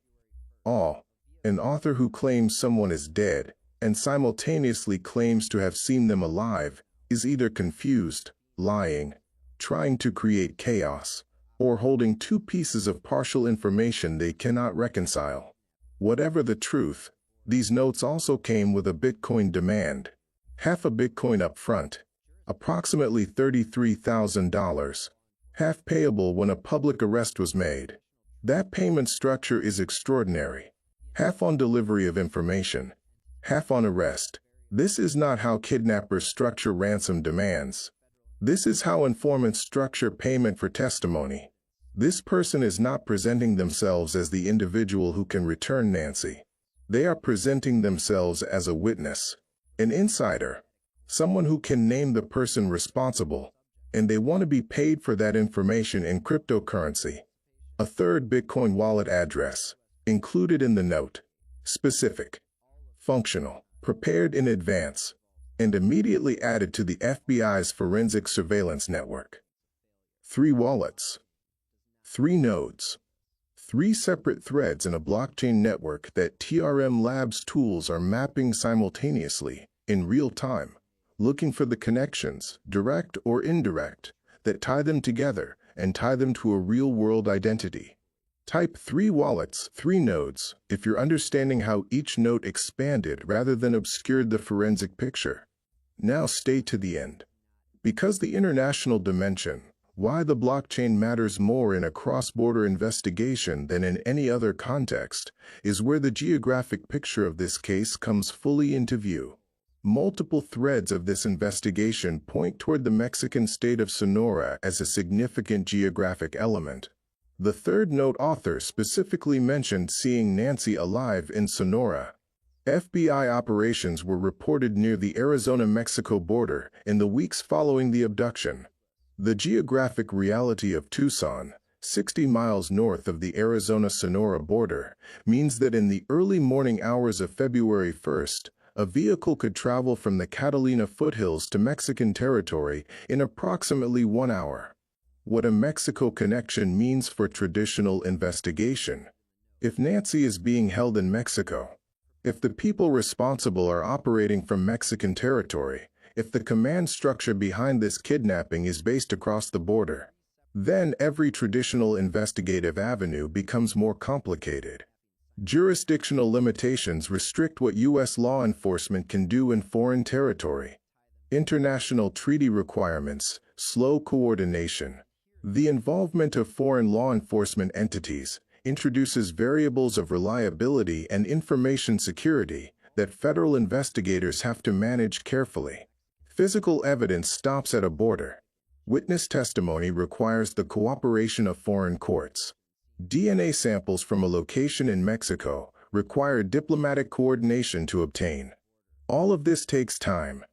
An author who claims someone is dead and simultaneously claims to have seen them alive is either confused, lying, trying to create chaos, or holding 2 pieces of partial information they cannot reconcile. Whatever the truth, these notes also came with a Bitcoin demand. Half a Bitcoin up front, approximately $33,000, half payable when a public arrest was made. That payment structure is extraordinary. Half on delivery of information, half on arrest. This is not how kidnappers structure ransom demands. This is how informants structure payment for testimony. This person is not presenting themselves as the individual who can return Nancy. They are presenting themselves as a witness, an insider, someone who can name the person responsible, and they want to be paid for that information in cryptocurrency. A third Bitcoin wallet address, included in the note, specific, functional, prepared in advance, and immediately added to the FBI's forensic surveillance network. 3 wallets, 3 nodes, 3 separate threads in a blockchain network that TRM Labs tools are mapping simultaneously, in real time, looking for the connections, direct or indirect, that tie them together and tie them to a real-world identity. Type 3 wallets, 3 nodes, if you're understanding how each node expanded rather than obscured the forensic picture. Now stay to the end. Because the international dimension, why the blockchain matters more in a cross-border investigation than in any other context, is where the geographic picture of this case comes fully into view. Multiple threads of this investigation point toward the Mexican state of Sonora as a significant geographic element. The third note author specifically mentioned seeing Nancy alive in Sonora. FBI operations were reported near the Arizona-Mexico border in the weeks following the abduction. The geographic reality of Tucson, 60 miles north of the Arizona-Sonora border, means that in the early morning hours of February 1st, a vehicle could travel from the Catalina foothills to Mexican territory in approximately 1 hour. What a Mexico connection means for traditional investigation. If Nancy is being held in Mexico, if the people responsible are operating from Mexican territory, if the command structure behind this kidnapping is based across the border, then every traditional investigative avenue becomes more complicated. Jurisdictional limitations restrict what U.S. law enforcement can do in foreign territory. International treaty requirements, slow coordination. The involvement of foreign law enforcement entities introduces variables of reliability and information security that federal investigators have to manage carefully. Physical evidence stops at a border. Witness testimony requires the cooperation of foreign courts. DNA samples from a location in Mexico require diplomatic coordination to obtain. All of this takes time.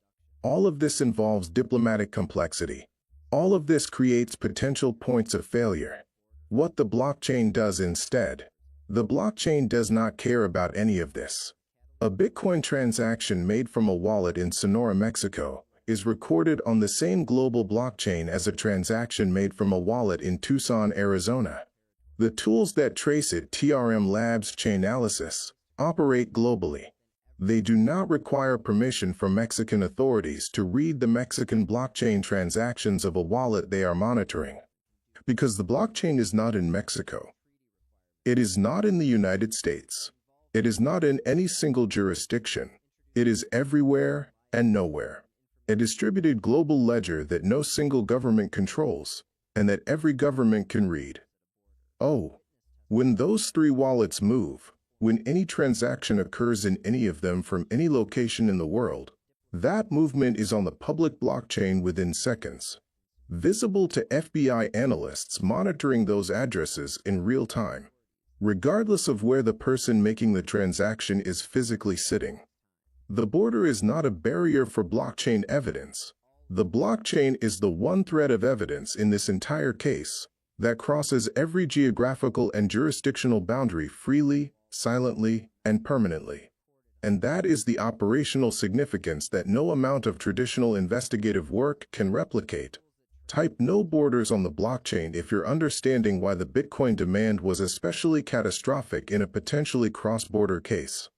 All of this involves diplomatic complexity. All of this creates potential points of failure. What the blockchain does instead, the blockchain does not care about any of this. A Bitcoin transaction made from a wallet in Sonora, Mexico, is recorded on the same global blockchain as a transaction made from a wallet in Tucson, Arizona. The tools that trace it, TRM Labs Chainalysis, operate globally. They do not require permission from Mexican authorities to read the Mexican blockchain transactions of a wallet they are monitoring. Because the blockchain is not in Mexico. It is not in the United States. It is not in any single jurisdiction. It is everywhere and nowhere. A distributed global ledger that no single government controls, and that every government can read. Oh, when those 3 wallets move, when any transaction occurs in any of them from any location in the world, that movement is on the public blockchain within seconds, visible to FBI analysts monitoring those addresses in real time, regardless of where the person making the transaction is physically sitting. The border is not a barrier for blockchain evidence. The blockchain is the one thread of evidence in this entire case that crosses every geographical and jurisdictional boundary freely, silently, and permanently. And that is the operational significance that no amount of traditional investigative work can replicate. Type no borders on the blockchain if you're understanding why the Bitcoin demand was especially catastrophic in a potentially cross-border case.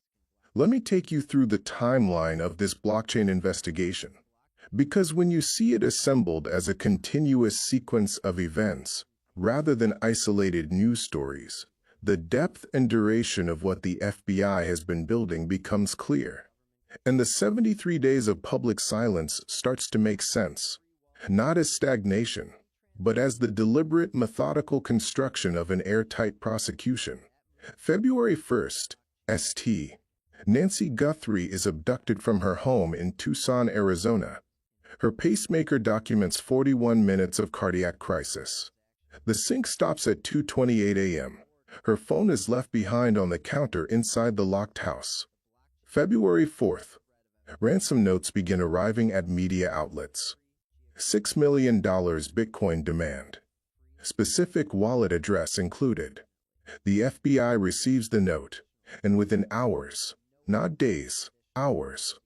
Let me take you through the timeline of this blockchain investigation. Because when you see it assembled as a continuous sequence of events, rather than isolated news stories, the depth and duration of what the FBI has been building becomes clear. And the 73 days of public silence starts to make sense, not as stagnation, but as the deliberate, methodical construction of an airtight prosecution. February 1st, St. Nancy Guthrie is abducted from her home in Tucson, Arizona. Her pacemaker documents 41 minutes of cardiac crisis. The sync stops at 2:28 a.m. Her phone is left behind on the counter inside the locked house. February 4th. Ransom notes begin arriving at media outlets. $6 million Bitcoin demand. Specific wallet address included. The FBI receives the note, and within hours, not days, hours,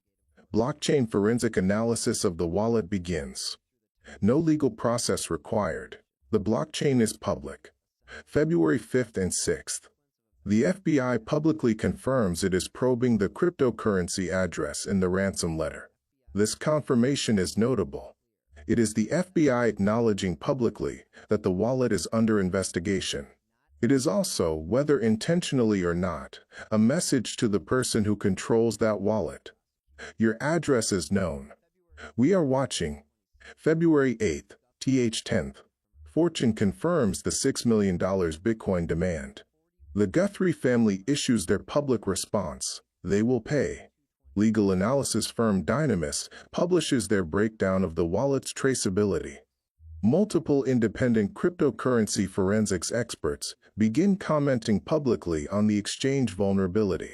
blockchain forensic analysis of the wallet begins. No legal process required. The blockchain is public. February 5th and 6th. The FBI publicly confirms it is probing the cryptocurrency address in the ransom letter. This confirmation is notable. It is the FBI acknowledging publicly that the wallet is under investigation. It is also, whether intentionally or not, a message to the person who controls that wallet. Your address is known. We are watching. February 8th, th 10th. Fortune confirms the $6 million Bitcoin demand. The Guthrie family issues their public response. They will pay. Legal analysis firm Cyonis publishes their breakdown of the wallet's traceability. Multiple independent cryptocurrency forensics experts begin commenting publicly on the exchange vulnerability.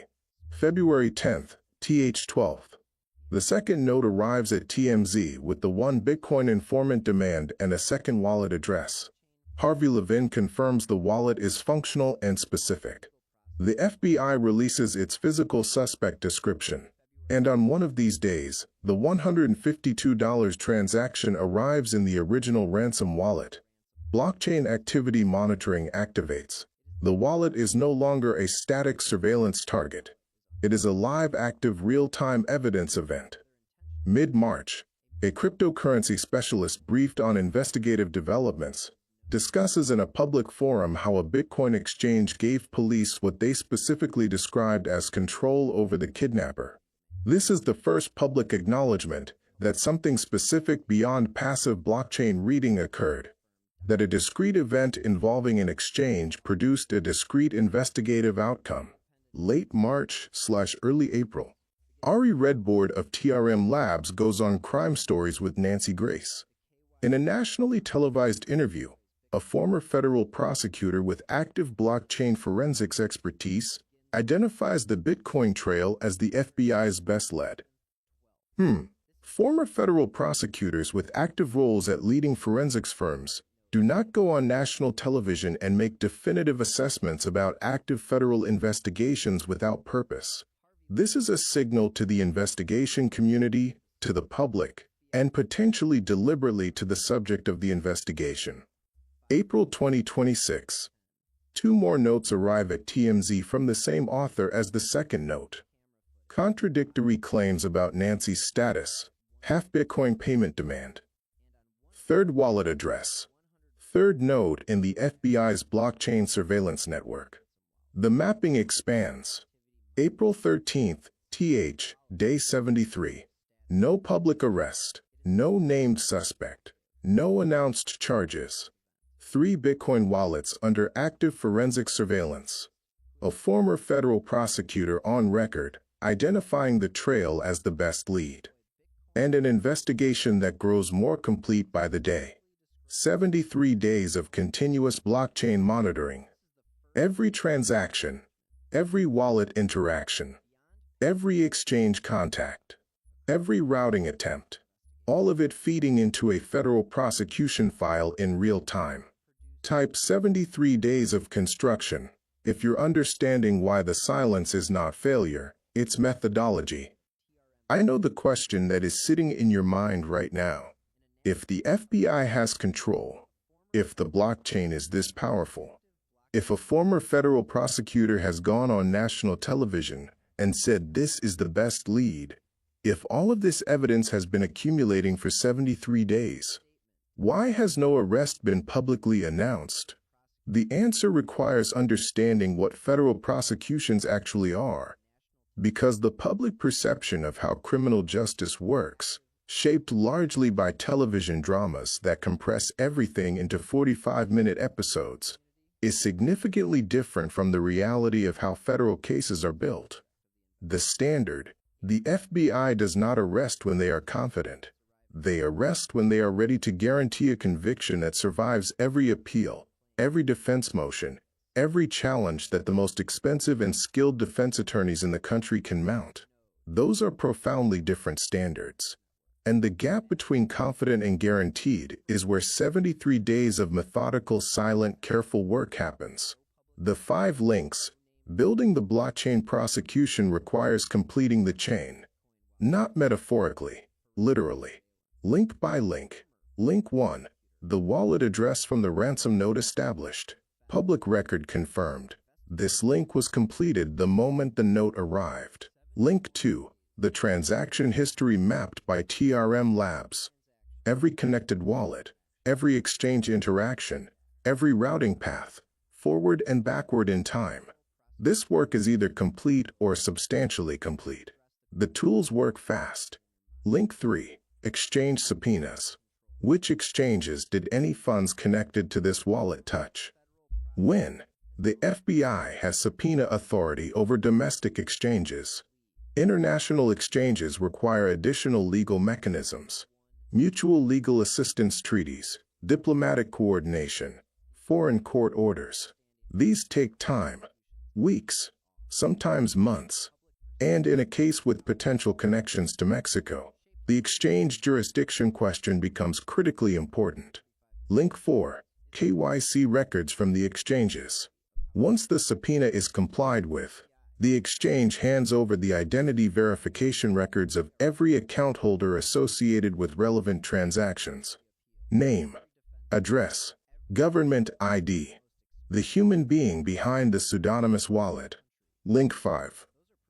February 10th, th 12th. The second note arrives at TMZ with the one Bitcoin informant demand and a second wallet address. Harvey Levin confirms the wallet is functional and specific. The FBI releases its physical suspect description. And on one of these days, the $152 transaction arrives in the original ransom wallet. Blockchain activity monitoring activates. The wallet is no longer a static surveillance target. It is a live, active, real-time evidence event. Mid-March, a cryptocurrency specialist briefed on investigative developments discusses in a public forum how a Bitcoin exchange gave police what they specifically described as control over the kidnapper. This is the first public acknowledgement that something specific beyond passive blockchain reading occurred, that a discrete event involving an exchange produced a discrete investigative outcome. Late March/early April. Ari Redboard of TRM Labs goes on crime stories with Nancy Grace. In a nationally televised interview, a former federal prosecutor with active blockchain forensics expertise identifies the Bitcoin trail as the FBI's best lead. Former federal prosecutors with active roles at leading forensics firms do not go on national television and make definitive assessments about active federal investigations without purpose. This is a signal to the investigation community, to the public, and potentially deliberately to the subject of the investigation. April 2026. Two more notes arrive at TMZ from the same author as the second note. Contradictory claims about Nancy's status. Half Bitcoin payment demand. Third wallet address. Third node in the FBI's blockchain surveillance network. The mapping expands. April 13th, day 73. No public arrest. No named suspect. No announced charges. 3 Bitcoin wallets under active forensic surveillance. A former federal prosecutor on record identifying the trail as the best lead. And an investigation that grows more complete by the day. 73 days of continuous blockchain monitoring. Every transaction, every wallet interaction, every exchange contact, every routing attempt, all of it feeding into a federal prosecution file in real time. Type 73 days of construction. If you're understanding why the silence is not failure, it's methodology. I know the question that is sitting in your mind right now. If the FBI has control, if the blockchain is this powerful, if a former federal prosecutor has gone on national television and said this is the best lead, if all of this evidence has been accumulating for 73 days, why has no arrest been publicly announced? The answer requires understanding what federal prosecutions actually are, because the public perception of how criminal justice works, shaped largely by television dramas that compress everything into 45-minute episodes, is significantly different from the reality of how federal cases are built. The standard: the FBI does not arrest when they are confident. They arrest when they are ready to guarantee a conviction that survives every appeal, every defense motion, every challenge that the most expensive and skilled defense attorneys in the country can mount. Those are profoundly different standards. And the gap between confident and guaranteed is where 73 days of methodical, silent, careful work happens. The 5 links. Building the blockchain prosecution requires completing the chain. Not metaphorically, literally. Link by link. Link 1. The wallet address from the ransom note established. Public record confirmed. This link was completed the moment the note arrived. Link 2. The transaction history mapped by TRM Labs. Every connected wallet, every exchange interaction, every routing path, forward and backward in time. This work is either complete or substantially complete. The tools work fast. Link 3. Exchange subpoenas. Which exchanges did any funds connected to this wallet touch? When? The FBI has subpoena authority over domestic exchanges. International exchanges require additional legal mechanisms. Mutual legal assistance treaties, diplomatic coordination, foreign court orders. These take time. Weeks, sometimes months. And in a case with potential connections to Mexico, the exchange jurisdiction question becomes critically important. Link 4. KYC records from the exchanges. Once the subpoena is complied with, the exchange hands over the identity verification records of every account holder associated with relevant transactions. Name, address, government ID, the human being behind the pseudonymous wallet. Link 5.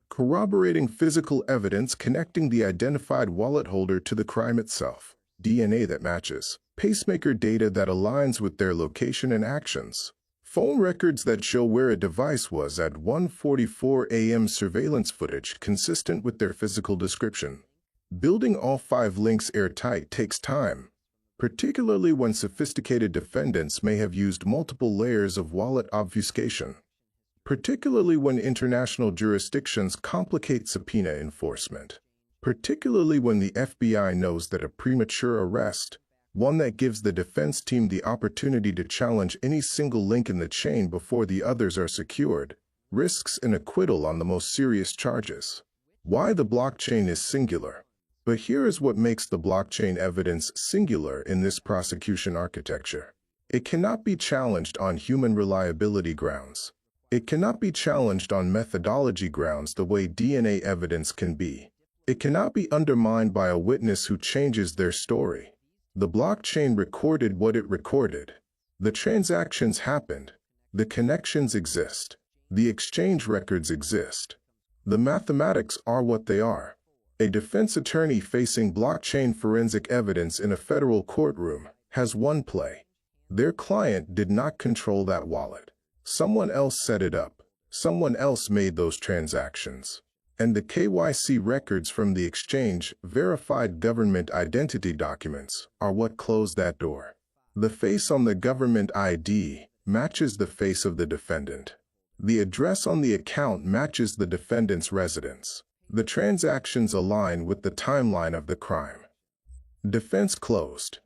Corroborating physical evidence connecting the identified wallet holder to the crime itself. DNA that matches. Pacemaker data that aligns with their location and actions. Phone records that show where a device was at 1:44 a.m. Surveillance footage consistent with their physical description. Building all 5 links airtight takes time, particularly when sophisticated defendants may have used multiple layers of wallet obfuscation. Particularly when international jurisdictions complicate subpoena enforcement. Particularly when the FBI knows that a premature arrest, one that gives the defense team the opportunity to challenge any single link in the chain before the others are secured, risks an acquittal on the most serious charges. Why the blockchain is singular. But here is what makes the blockchain evidence singular in this prosecution architecture. It cannot be challenged on human reliability grounds. It cannot be challenged on methodology grounds the way DNA evidence can be. It cannot be undermined by a witness who changes their story. The blockchain recorded what it recorded. The transactions happened. The connections exist. The exchange records exist. The mathematics are what they are. A defense attorney facing blockchain forensic evidence in a federal courtroom has one play. Their client did not control that wallet. Someone else set it up. Someone else made those transactions. And the KYC records from the exchange, verified government identity documents, are what closed that door. The face on the government ID matches the face of the defendant. The address on the account matches the defendant's residence. The transactions align with the timeline of the crime. Defense closed.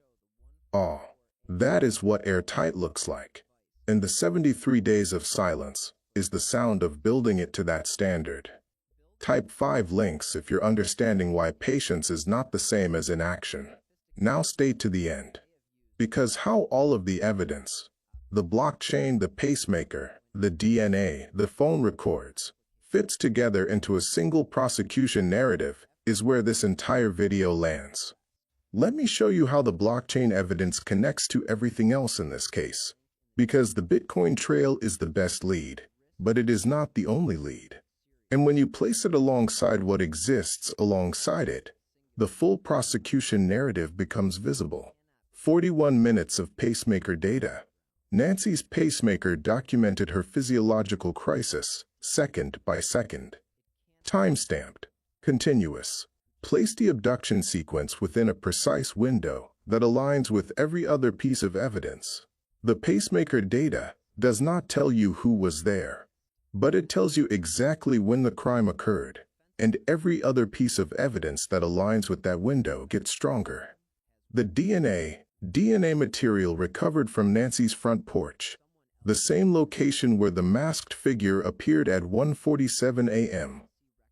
Oh, that is what airtight looks like. And the 73 days of silence is the sound of building it to that standard. Type 5 links if you're understanding why patience is not the same as inaction. Now stay to the end. Because how all of the evidence, the blockchain, the pacemaker, the DNA, the phone records, fits together into a single prosecution narrative is where this entire video lands. Let me show you how the blockchain evidence connects to everything else in this case. Because the Bitcoin trail is the best lead, but it is not the only lead. And when you place it alongside what exists alongside it, the full prosecution narrative becomes visible. 41 minutes of pacemaker data. Nancy's pacemaker documented her physiological crisis, second by second. Time-stamped, continuous. Place the abduction sequence within a precise window that aligns with every other piece of evidence. The pacemaker data does not tell you who was there, but it tells you exactly when the crime occurred, and every other piece of evidence that aligns with that window gets stronger. The DNA material recovered from Nancy's front porch, the same location where the masked figure appeared at 1:47 a.m.,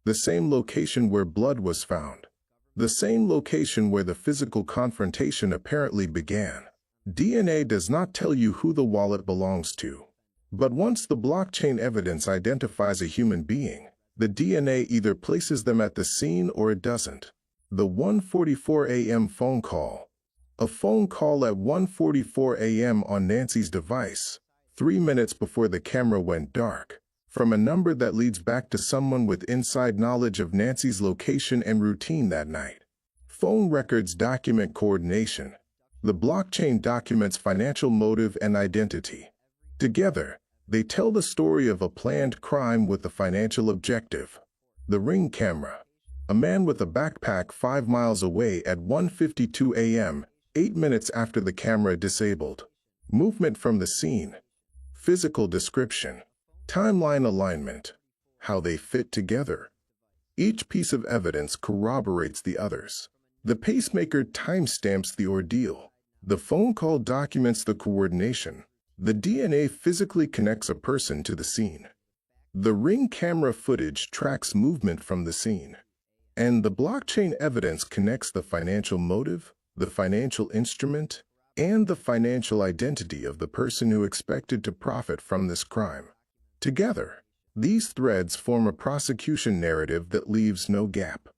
the same location where blood was found, the same location where the physical confrontation apparently began. DNA does not tell you who the wallet belongs to. But once the blockchain evidence identifies a human being, the DNA either places them at the scene or it doesn't. The 1:44 a.m. phone call. A phone call at 1:44 a.m. on Nancy's device, 3 minutes before the camera went dark, from a number that leads back to someone with inside knowledge of Nancy's location and routine that night. Phone records document coordination. The blockchain documents financial motive and identity. Together, they tell the story of a planned crime with a financial objective. The Ring camera. A man with a backpack 5 miles away at 1:52 a.m., 8 minutes after the camera disabled. Movement from the scene. Physical description. Timeline alignment. How they fit together. Each piece of evidence corroborates the others. The pacemaker timestamps the ordeal. The phone call documents the coordination. The DNA physically connects a person to the scene. The Ring camera footage tracks movement from the scene. And the blockchain evidence connects the financial motive, the financial instrument, and the financial identity of the person who expected to profit from this crime. Together, these threads form a prosecution narrative that leaves no gap.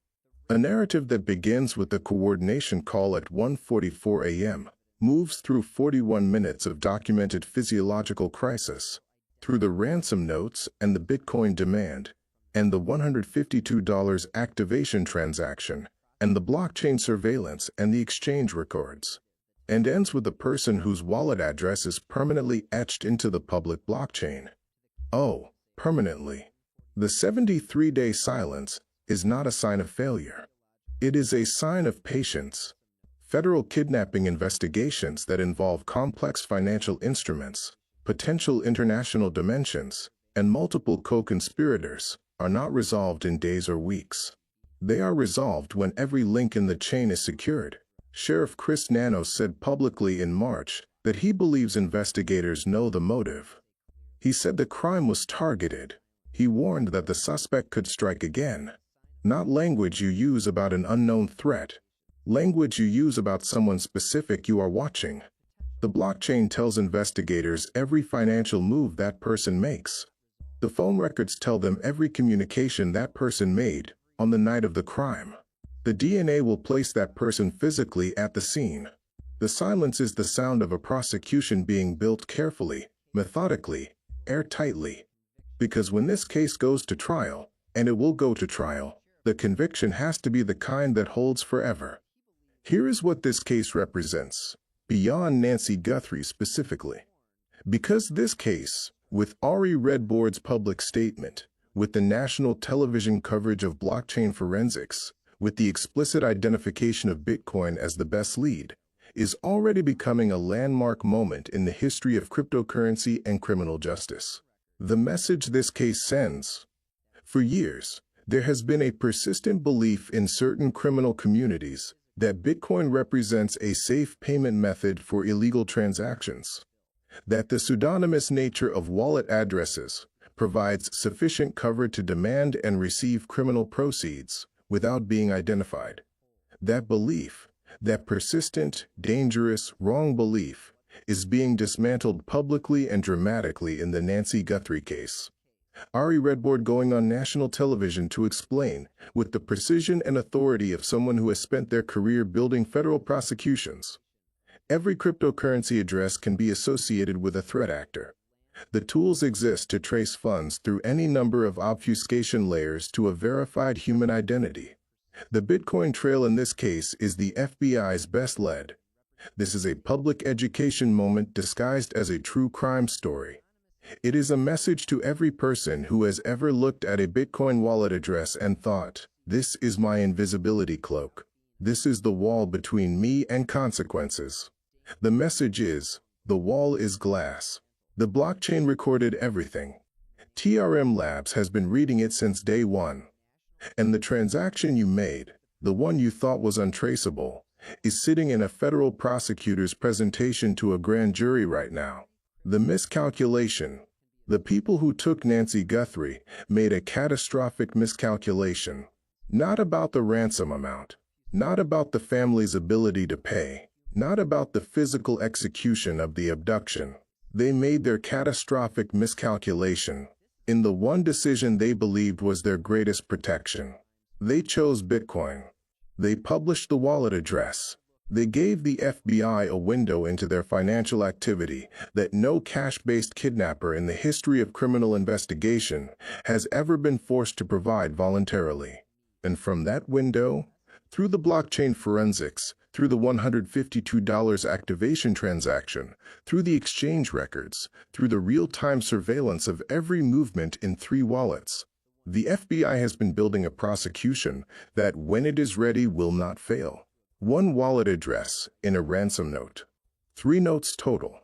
A narrative that begins with the coordination call at 1:44 a.m., moves through 41 minutes of documented physiological crisis, through the ransom notes and the Bitcoin demand, and the $152 activation transaction, and the blockchain surveillance and the exchange records, and ends with a person whose wallet address is permanently etched into the public blockchain. Oh, permanently. The 73-day silence is not a sign of failure. It is a sign of patience. Federal kidnapping investigations that involve complex financial instruments, potential international dimensions, and multiple co-conspirators are not resolved in days or weeks. They are resolved when every link in the chain is secured. Sheriff Chris Nanos said publicly in March that he believes investigators know the motive. He said the crime was targeted. He warned that the suspect could strike again. Not language you use about an unknown threat. Language you use about someone specific you are watching. The blockchain tells investigators every financial move that person makes. The phone records tell them every communication that person made on the night of the crime. The DNA will place that person physically at the scene. The silence is the sound of a prosecution being built carefully, methodically, airtightly. Because when this case goes to trial, and it will go to trial, the conviction has to be the kind that holds forever. Here is what this case represents, beyond Nancy Guthrie specifically. Because this case, with Ari Redboard's public statement, with the national television coverage of blockchain forensics, with the explicit identification of Bitcoin as the best lead, is already becoming a landmark moment in the history of cryptocurrency and criminal justice. The message this case sends. For years, there has been a persistent belief in certain criminal communities that Bitcoin represents a safe payment method for illegal transactions, that the pseudonymous nature of wallet addresses provides sufficient cover to demand and receive criminal proceeds without being identified. That belief, that persistent, dangerous, wrong belief, is being dismantled publicly and dramatically in the Nancy Guthrie case. Ari Redboard going on national television to explain, with the precision and authority of someone who has spent their career building federal prosecutions. Every cryptocurrency address can be associated with a threat actor. The tools exist to trace funds through any number of obfuscation layers to a verified human identity. The Bitcoin trail in this case is the FBI's best led. This is a public education moment disguised as a true crime story. It is a message to every person who has ever looked at a Bitcoin wallet address and thought, "This is my invisibility cloak. This is the wall between me and consequences." The message is, the wall is glass. The blockchain recorded everything. TRM Labs has been reading it since day one. And the transaction you made, the one you thought was untraceable, is sitting in a federal prosecutor's presentation to a grand jury right now. The miscalculation. The people who took Nancy Guthrie made a catastrophic miscalculation. Not about the ransom amount, not about the family's ability to pay, not about the physical execution of the abduction. They made their catastrophic miscalculation in the one decision they believed was their greatest protection. They chose Bitcoin. They published the wallet address. They gave the FBI a window into their financial activity that no cash-based kidnapper in the history of criminal investigation has ever been forced to provide voluntarily. And from that window, through the blockchain forensics, through the $152 activation transaction, through the exchange records, through the real-time surveillance of every movement in 3 wallets, the FBI has been building a prosecution that, when it is ready, will not fail. 1 wallet address in a ransom note. 3 notes total.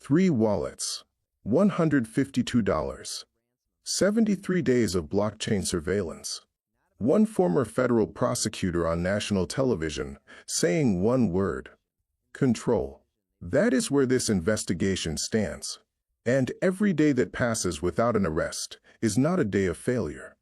3 wallets. $152. 73 days of blockchain surveillance. 1 former federal prosecutor on national television saying 1 word. Control. That is where this investigation stands. And every day that passes without an arrest is not a day of failure.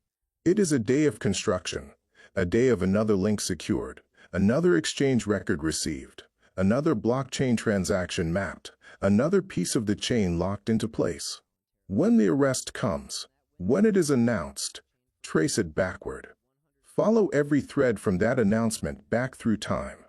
It is a day of construction, a day of another link secured, another exchange record received, another blockchain transaction mapped, another piece of the chain locked into place. When the arrest comes, when it is announced, trace it backward. Follow every thread from that announcement back through time.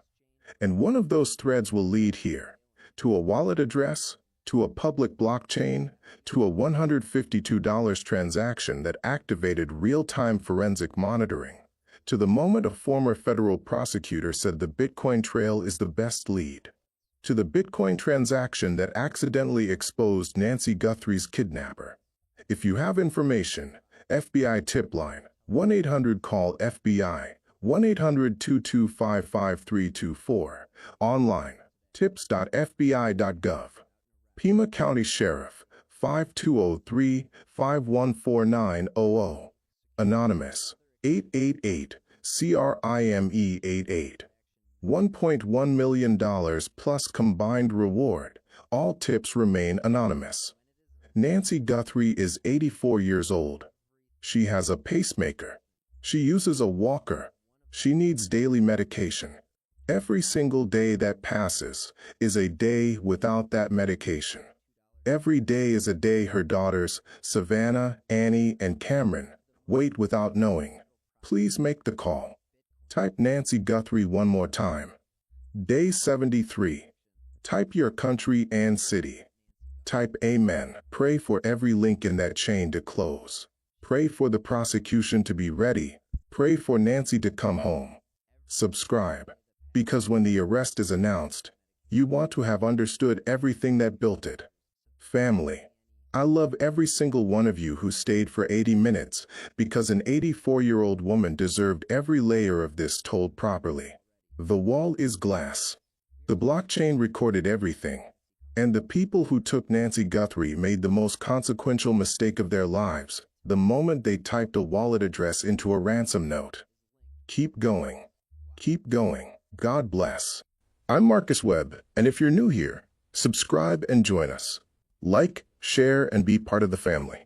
And one of those threads will lead here, to a wallet address, to a public blockchain, to a $152 transaction that activated real-time forensic monitoring, to the moment a former federal prosecutor said the Bitcoin trail is the best lead, to the Bitcoin transaction that accidentally exposed Nancy Guthrie's kidnapper. If you have information, FBI tip line, 1-800-CALL-FBI, 1-800-225-5324, online, tips.fbi.gov. Pima County Sheriff, 5203-514900. Anonymous, 888-CRIME88. $1.1 million plus combined reward. All tips remain anonymous. Nancy Guthrie is 84 years old. She has a pacemaker. She uses a walker. She needs daily medication. Every single day that passes is a day without that medication. Every day is a day her daughters, Savannah, Annie, and Cameron, wait without knowing. Please make the call. Type Nancy Guthrie one more time. Day 73. Type your country and city. Type Amen. Pray for every link in that chain to close. Pray for the prosecution to be ready. Pray for Nancy to come home. Subscribe. Because when the arrest is announced, you want to have understood everything that built it. Family. I love every single one of you who stayed for 80 minutes because an 84-year-old woman deserved every layer of this told properly. The wall is glass. The blockchain recorded everything. And the people who took Nancy Guthrie made the most consequential mistake of their lives the moment they typed a wallet address into a ransom note. Keep going. Keep going. God bless. I'm Marcus Webb, and if you're new here, subscribe and join us. Like, share, and be part of the family.